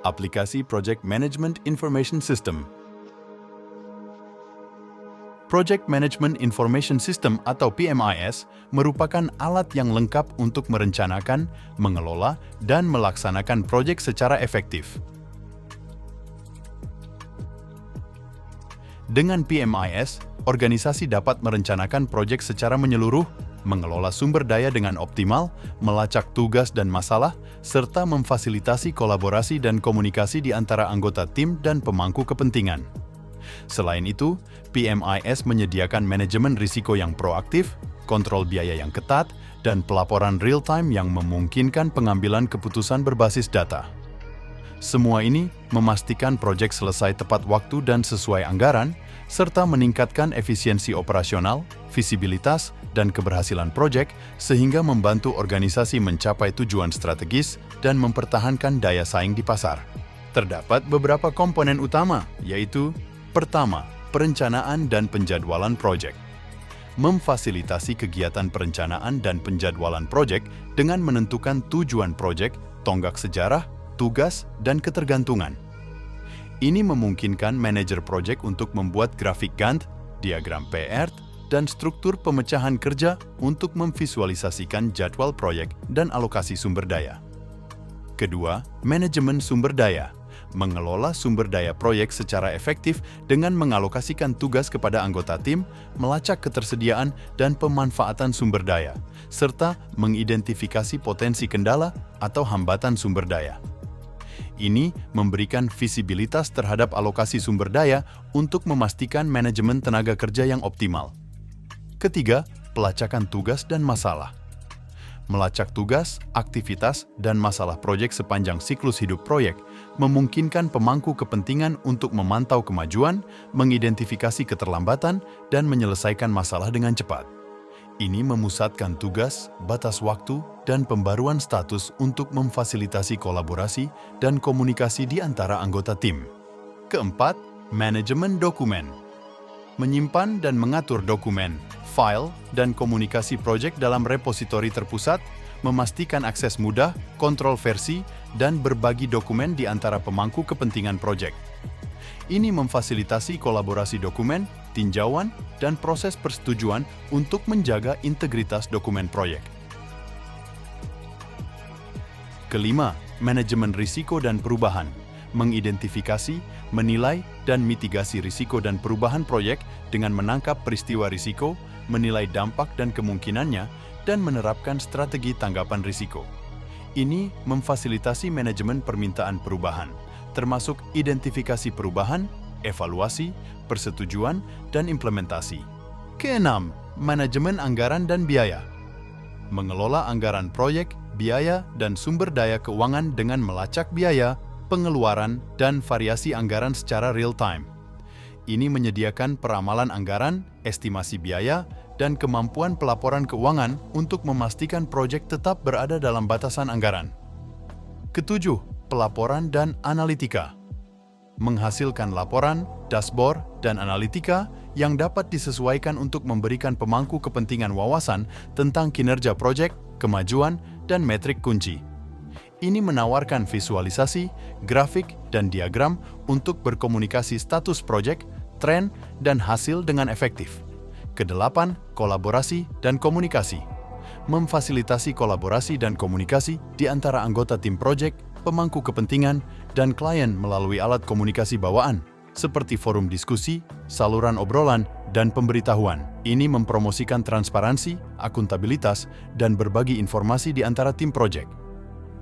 Aplikasi Project Management Information System. Project Management Information System atau PMIS merupakan alat yang lengkap untuk merencanakan, mengelola, dan melaksanakan proyek secara efektif. Dengan PMIS, organisasi dapat merencanakan proyek secara menyeluruh, mengelola sumber daya dengan optimal, melacak tugas dan masalah, serta memfasilitasi kolaborasi dan komunikasi di antara anggota tim dan pemangku kepentingan. Selain itu, PMIS menyediakan manajemen risiko yang proaktif, kontrol biaya yang ketat, dan pelaporan real-time yang memungkinkan pengambilan keputusan berbasis data. Semua ini memastikan proyek selesai tepat waktu dan sesuai anggaran, serta meningkatkan efisiensi operasional, visibilitas, dan keberhasilan proyek sehingga membantu organisasi mencapai tujuan strategis dan mempertahankan daya saing di pasar. Terdapat beberapa komponen utama, yaitu: pertama, perencanaan dan penjadwalan proyek. Memfasilitasi kegiatan perencanaan dan penjadwalan proyek dengan menentukan tujuan proyek, tonggak sejarah, tugas, dan ketergantungan. Ini memungkinkan manajer proyek untuk membuat grafik Gantt, diagram PERT, dan struktur pemecahan kerja untuk memvisualisasikan jadwal proyek dan alokasi sumber daya. Kedua, manajemen sumber daya. Mengelola sumber daya proyek secara efektif dengan mengalokasikan tugas kepada anggota tim, melacak ketersediaan dan pemanfaatan sumber daya, serta mengidentifikasi potensi kendala atau hambatan sumber daya. Ini memberikan visibilitas terhadap alokasi sumber daya untuk memastikan manajemen tenaga kerja yang optimal. Ketiga, pelacakan tugas dan masalah. Melacak tugas, aktivitas, dan masalah proyek sepanjang siklus hidup proyek memungkinkan pemangku kepentingan untuk memantau kemajuan, mengidentifikasi keterlambatan, dan menyelesaikan masalah dengan cepat. Ini memusatkan tugas, batas waktu, dan pembaruan status untuk memfasilitasi kolaborasi dan komunikasi di antara anggota tim. Keempat, manajemen dokumen. Menyimpan dan mengatur dokumen, file, dan komunikasi proyek dalam repositori terpusat, memastikan akses mudah, kontrol versi, dan berbagi dokumen di antara pemangku kepentingan proyek. Ini memfasilitasi kolaborasi dokumen, tinjauan, dan proses persetujuan untuk menjaga integritas dokumen proyek. Kelima, manajemen risiko dan perubahan. Mengidentifikasi, menilai, dan mitigasi risiko dan perubahan proyek dengan menangkap peristiwa risiko, menilai dampak dan kemungkinannya, dan menerapkan strategi tanggapan risiko. Ini memfasilitasi manajemen permintaan perubahan, termasuk identifikasi perubahan, evaluasi, persetujuan, dan implementasi. Keenam, manajemen anggaran dan biaya. Mengelola anggaran proyek, biaya, dan sumber daya keuangan dengan melacak biaya, pengeluaran, dan variasi anggaran secara real-time. Ini menyediakan peramalan anggaran, estimasi biaya, dan kemampuan pelaporan keuangan untuk memastikan proyek tetap berada dalam batasan anggaran. Ketujuh, pelaporan dan analitika. Menghasilkan laporan, dashboard, dan analitika yang dapat disesuaikan untuk memberikan pemangku kepentingan wawasan tentang kinerja proyek, kemajuan, dan metrik kunci. Ini menawarkan visualisasi, grafik, dan diagram untuk berkomunikasi status proyek, tren, dan hasil dengan efektif. Kedelapan, kolaborasi dan komunikasi. Memfasilitasi kolaborasi dan komunikasi di antara anggota tim proyek, pemangku kepentingan, dan klien melalui alat komunikasi bawaan, seperti forum diskusi, saluran obrolan, dan pemberitahuan. Ini mempromosikan transparansi, akuntabilitas, dan berbagi informasi di antara tim proyek.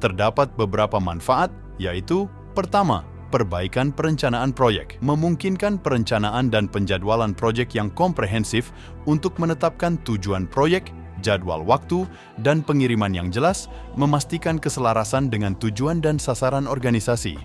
Terdapat beberapa manfaat, yaitu: pertama, perbaikan perencanaan proyek. Memungkinkan perencanaan dan penjadwalan proyek yang komprehensif untuk menetapkan tujuan proyek, jadwal waktu, dan pengiriman yang jelas, memastikan keselarasan dengan tujuan dan sasaran organisasi.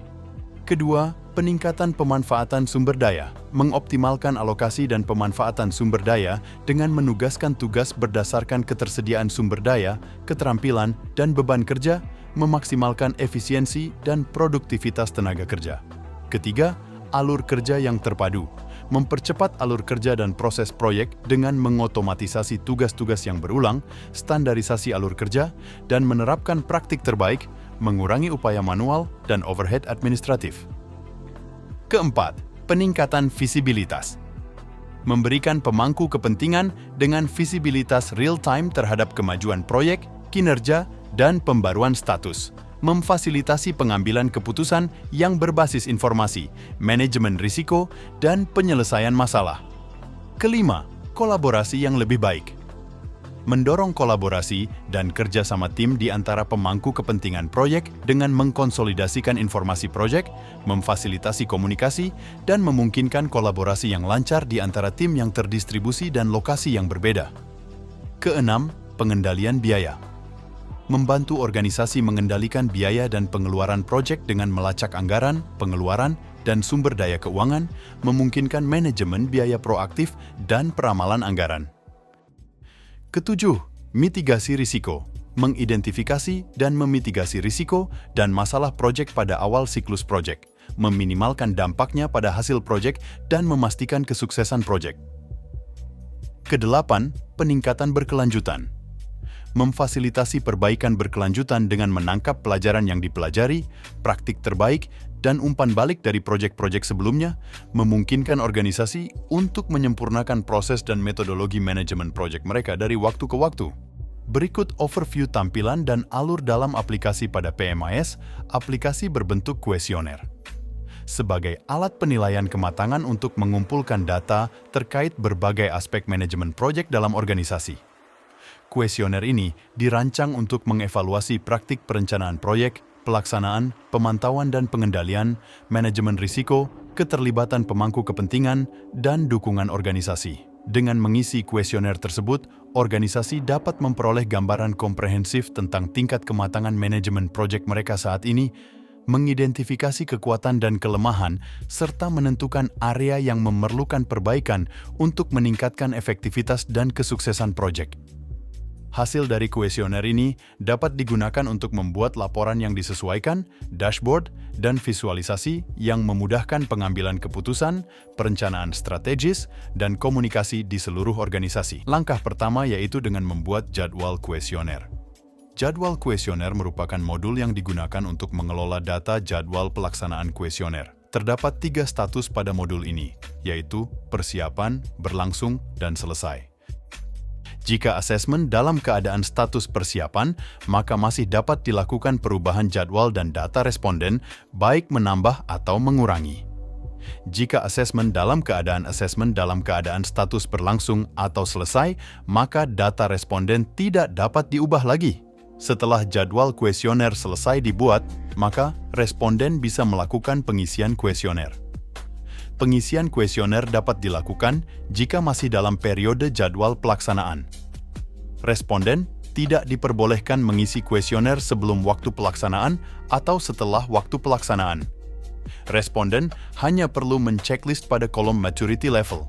Kedua, peningkatan pemanfaatan sumber daya. Mengoptimalkan alokasi dan pemanfaatan sumber daya dengan menugaskan tugas berdasarkan ketersediaan sumber daya, keterampilan, dan beban kerja, memaksimalkan efisiensi dan produktivitas tenaga kerja. Ketiga, alur kerja yang terpadu. Mempercepat alur kerja dan proses proyek dengan mengotomatisasi tugas-tugas yang berulang, standarisasi alur kerja, dan menerapkan praktik terbaik, mengurangi upaya manual dan overhead administratif. Keempat, peningkatan visibilitas. Memberikan pemangku kepentingan dengan visibilitas real-time terhadap kemajuan proyek, kinerja, dan pembaruan status. Memfasilitasi pengambilan keputusan yang berbasis informasi, manajemen risiko, dan penyelesaian masalah. Kelima, kolaborasi yang lebih baik. Mendorong kolaborasi dan kerjasama tim di antara pemangku kepentingan proyek dengan mengkonsolidasikan informasi proyek, memfasilitasi komunikasi, dan memungkinkan kolaborasi yang lancar di antara tim yang terdistribusi dan lokasi yang berbeda. Keenam, pengendalian biaya. Membantu organisasi mengendalikan biaya dan pengeluaran proyek dengan melacak anggaran, pengeluaran, dan sumber daya keuangan, memungkinkan manajemen biaya proaktif dan peramalan anggaran. Ketujuh, mitigasi risiko. Mengidentifikasi dan memitigasi risiko dan masalah proyek pada awal siklus proyek, meminimalkan dampaknya pada hasil proyek dan memastikan kesuksesan proyek. Kedelapan, peningkatan berkelanjutan. Memfasilitasi perbaikan berkelanjutan dengan menangkap pelajaran yang dipelajari, praktik terbaik, dan umpan balik dari proyek-proyek sebelumnya, memungkinkan organisasi untuk menyempurnakan proses dan metodologi manajemen proyek mereka dari waktu ke waktu. Berikut overview tampilan dan alur dalam aplikasi pada PMIS, aplikasi berbentuk kuesioner. Sebagai alat penilaian kematangan untuk mengumpulkan data terkait berbagai aspek manajemen proyek dalam organisasi. Kuesioner ini dirancang untuk mengevaluasi praktik perencanaan proyek, pelaksanaan, pemantauan dan pengendalian, manajemen risiko, keterlibatan pemangku kepentingan, dan dukungan organisasi. Dengan mengisi kuesioner tersebut, organisasi dapat memperoleh gambaran komprehensif tentang tingkat kematangan manajemen proyek mereka saat ini, mengidentifikasi kekuatan dan kelemahan, serta menentukan area yang memerlukan perbaikan untuk meningkatkan efektivitas dan kesuksesan proyek. Hasil dari kuesioner ini dapat digunakan untuk membuat laporan yang disesuaikan, dashboard, dan visualisasi yang memudahkan pengambilan keputusan, perencanaan strategis, dan komunikasi di seluruh organisasi. Langkah pertama yaitu dengan membuat jadwal kuesioner. Jadwal kuesioner merupakan modul yang digunakan untuk mengelola data jadwal pelaksanaan kuesioner. Terdapat 3 status pada modul ini, yaitu persiapan, berlangsung, dan selesai. Jika asesmen dalam keadaan status persiapan, maka masih dapat dilakukan perubahan jadwal dan data responden, baik menambah atau mengurangi. Jika asesmen dalam keadaan status berlangsung atau selesai, maka data responden tidak dapat diubah lagi. Setelah jadwal kuesioner selesai dibuat, maka responden bisa melakukan pengisian kuesioner. Pengisian kuesioner dapat dilakukan jika masih dalam periode jadwal pelaksanaan. Responden tidak diperbolehkan mengisi kuesioner sebelum waktu pelaksanaan atau setelah waktu pelaksanaan. Responden hanya perlu menceklis pada kolom maturity level.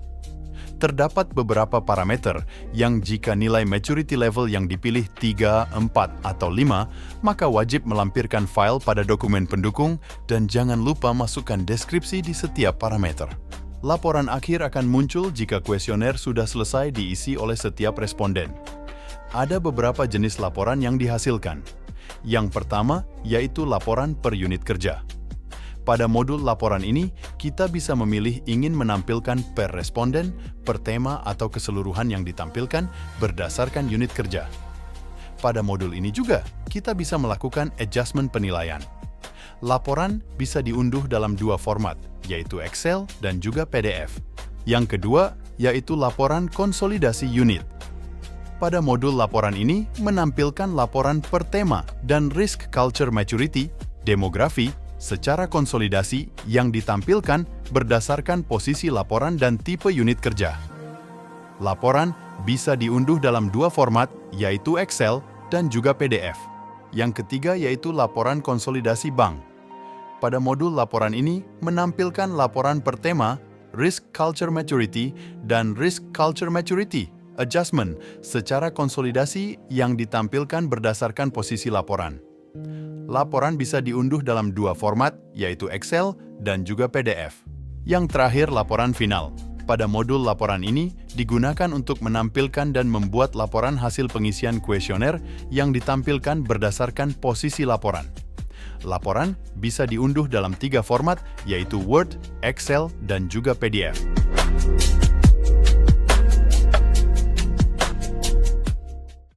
Terdapat beberapa parameter yang jika nilai maturity level yang dipilih 3, 4, atau 5, maka wajib melampirkan file pada dokumen pendukung dan jangan lupa masukkan deskripsi di setiap parameter. Laporan akhir akan muncul jika kuesioner sudah selesai diisi oleh setiap responden. Ada beberapa jenis laporan yang dihasilkan. Yang pertama yaitu laporan per unit kerja. Pada modul laporan ini, kita bisa memilih ingin menampilkan per responden, per tema atau keseluruhan yang ditampilkan berdasarkan unit kerja. Pada modul ini juga, kita bisa melakukan adjustment penilaian. Laporan bisa diunduh dalam 2 format, yaitu Excel dan juga PDF. Yang kedua, yaitu laporan konsolidasi unit. Pada modul laporan ini, menampilkan laporan per tema dan risk culture maturity, demografi, secara konsolidasi yang ditampilkan berdasarkan posisi laporan dan tipe unit kerja. Laporan bisa diunduh dalam 2 format, yaitu Excel dan juga PDF. Yang ketiga yaitu laporan konsolidasi bank. Pada modul laporan ini menampilkan laporan per tema, risk culture maturity, dan risk culture maturity adjustment secara konsolidasi yang ditampilkan berdasarkan posisi laporan. Laporan bisa diunduh dalam 2 format, yaitu Excel dan juga PDF. Yang terakhir, laporan final. Pada modul laporan ini digunakan untuk menampilkan dan membuat laporan hasil pengisian kuesioner yang ditampilkan berdasarkan posisi laporan. Laporan bisa diunduh dalam 3 format, yaitu Word, Excel, dan juga PDF.